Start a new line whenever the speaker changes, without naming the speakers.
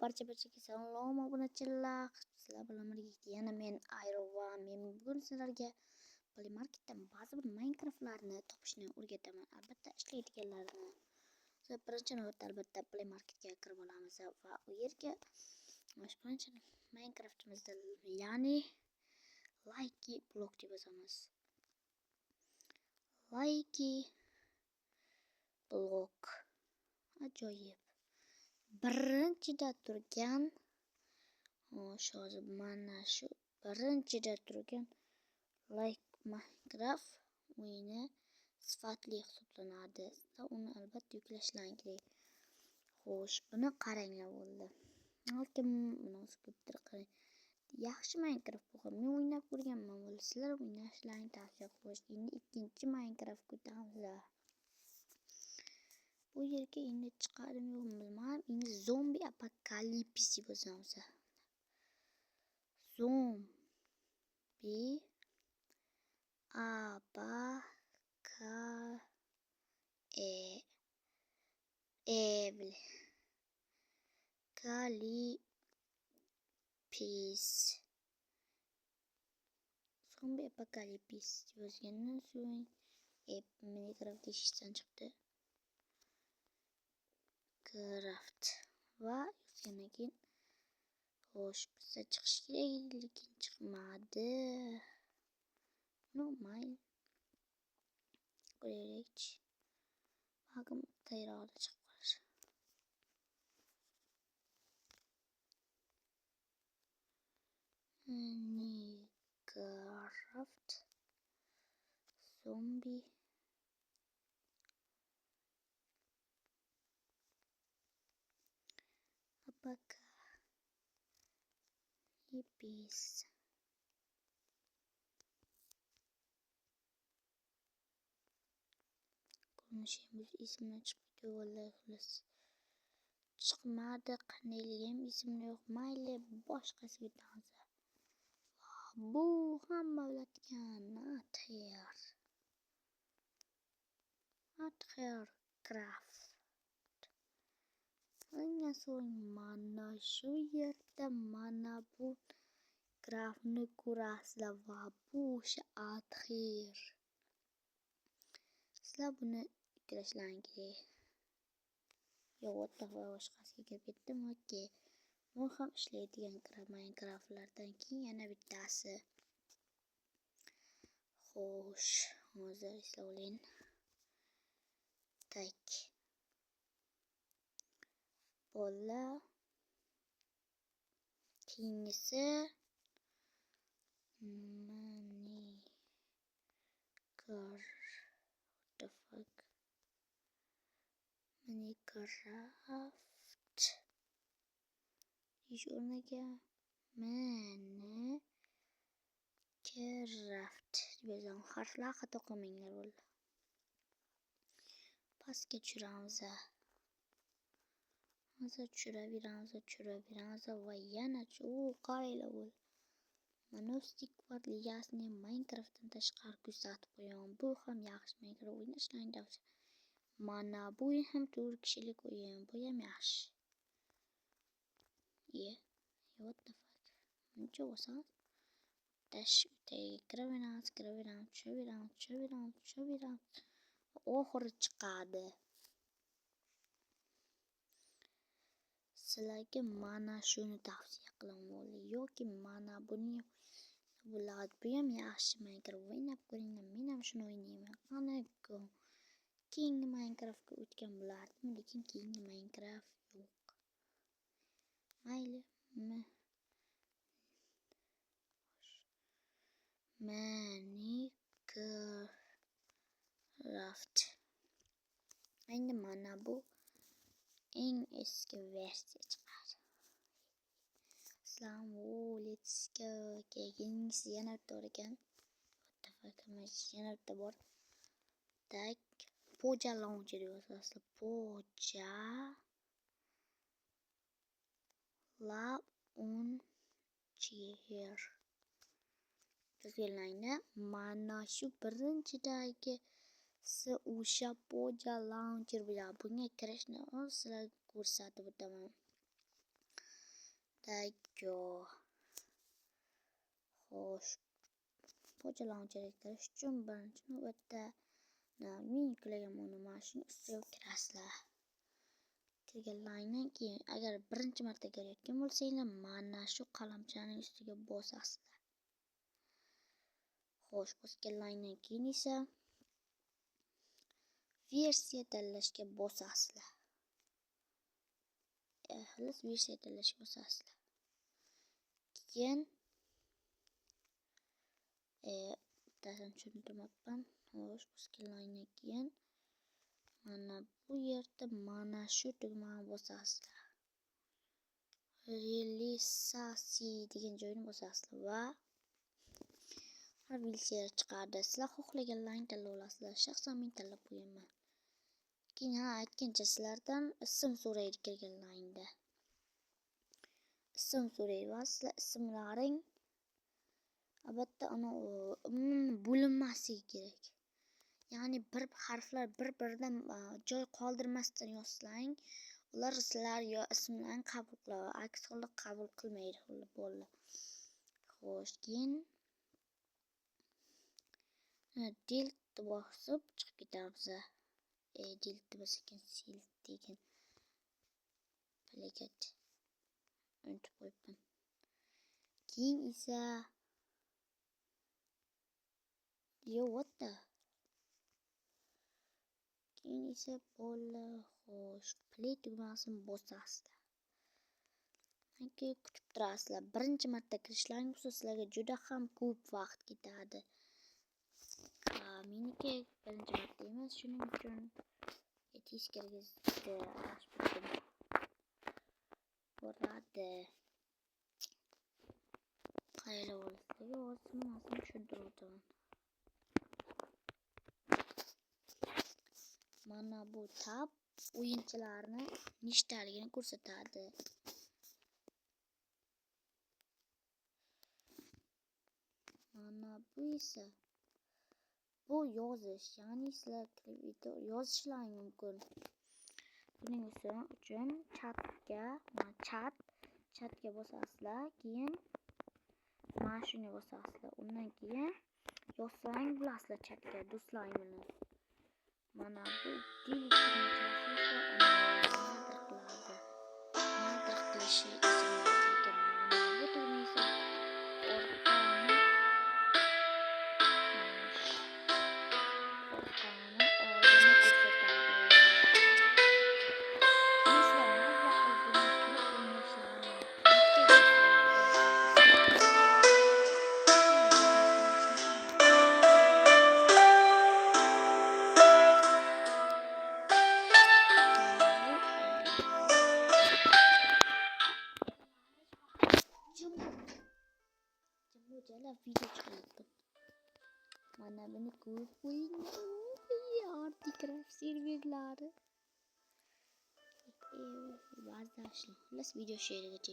barchaga salom obunachilar. Sizlar bilan birga yana men Ayro va men bugun sizlarga Play Marketdan ba'zi bir Minecraftlarni topishni o'rgataman. Albatta ishlaydiganlarini. Biz birinchi navbatda albatta Play Marketga kirib olamiz va u yerga birinchi Minecraftimizda, ya'ni Lucky Block deb yozamiz. Lucky Block. Ajoyib. Birinchida turgan hozir mana shu birinchida turgan Minecraft o'yini sifatli hisoblanadi. Uni albatta yuklashlaring kerak. Xo'sh, buni qaranglar bo'ldi. Balkim munosibdir qarang. Yaxshi Minecraft bu ham men o'ynab ko'rganman. Sizlar o'ynashlaring tavsiya qilish. Endi ikkinchi Minecraft ko'tamiz. Bu yerga endi chiqadim yo'qmi bilmadim. Endi zombi apokalipsis deb yozamiz. Zombi Zombi apokalipsis deb yozgandan so'ng Minecraft eshikdan chiqdi. Craft va yozgandan keyin xo'sh, bizga chiqish kerak, lekin chiqmadi. Mayli. Ko'raylik. Balkim tayyorda chiqib qolar. Minecraft Zombie Apokalipsis. Ko'rinishimiz ismini chiqdi vallahi xolos. Chiqmadi, qandayligim esimda yo'q. Mayli, boshqasiga o'tamiz. Bu hamma biladigan Adher Craft. Undan so'ng mana shu yerda mana bu Craftni ko'rasizlar va bu o'sha Adher. Sizlar buni yuklashlaring kerak. Yo'q, boshqasiga kirib ketdim. Okey. Bu ham ishlaydigan Minecraftlardan keyin yana bittasi. Xo'sh, hozir eslaylik. Tak. Bola. Keyingisi Minecraft. Ish o'rniga Minecraft deb yozamiz. Harflar xato qilmanglar bo'ldi. Pastga tushiramiz. Hozir tushiraveramiz va yana qaranglar bo'ldi. Monostik War ligasini Minecraftdan tashqari ko'rsatib qo'yaman. Bu ham yaxshi Minecraft o'ynashlarni tavsiya. Mana bu ham 4 kishilik o'yin. Bu ham yaxshi. What the fuck? Buncha oson. Kiraveramiz. Oxiri chiqadi. Sizlarga mana shuni tavsiya qilaman. Yoki mana buni bo'ladi. Bu ham yaxshi Minecraft o'ynab ko'ringlar. Men ham shuni o'ynayman. Ana keyingi Minecraftga o'tgan bo'lardim, lekin keyingi Minecraft yo'q. Mayli. Minecraft. Endi mana bu eng eski versiya chiqadi. Let's go. Keyingisi yana bitta bor ekan. Yana bitta bor. Tak. Poja launcher yozasiz. Poja launcher. Yozganlarni mana shu birinchidagi o'sha Poja launcher bilan bunga kirishni sizlarga ko'rsatib o'taman. Dago. Xo'sh, pochalarni chiriktirish uchun birinchi navbatda men yuklagan mashina ustiga kirasizlar. Kirganlardan keyin agar birinchi marta kirayotgan bo'lsanglar, mana shu qalamchaning ustiga bosasizlar. Xo'sh, bosganlardan keyin esa versiya tanlashga bosasizlar. Xo'sh, versiya tanlashga bosasizlar. Keyin bittasini tushuntirmoqman. Xo'sh, bosganlardan keyin mana bu yerda mana shu tugmani bosasizlar. Realizatsiya degan joyni bosasizlar va versiya chiqadi. Sizlar xohlaganlarni tanlab olasizlar. Shaxsan men tanlab qo'yaman. Keyin aytgancha sizlardan ism so'raydi kirganlaringda. Ism so'raydi va sizlar ismlaring albatta bo'linmasligi kerak. Ya'ni bir harflar bir-biridan joy qoldirmasdan yozsang, ular sizlar yo ismlarni qabul qiladi, aks holda qabul qilmaydi bo'ldi. Xo'sh, keyin delta bosib chiqib ketamiz. Delta bosgan silt degan plakat unutib qo'yibman. Keyin esa keyin esa bo'ldi. Xo'sh, play tugmasini bosasizlar. Menga kutib turasizlar. Birinchi marta kirishlaring bo'lsa sizlarga juda ham ko'p vaqt ketadi. Meniki birinchi marta emas, shuning uchun teskariga boradi. Qayerda bo'lisizlarga o'zimni tushuntirib o'taman. Mana bu tab o'yinchilarni nechtaligini ko'rsatadi. Mana bu esa bu yozish, ya'ni sizlar yozishlaring mumkin. Buning uchun chatga bosasizlar, keyin mana shuni bosasizlar. Undan keyin yozsang bo'lasizlar chatga do'stlaring bilan. Mana bu dil qilishi video chiqyapti. Mana buni ko'rib qo'ying. Articraft serverlari. Xullas video shu yergacha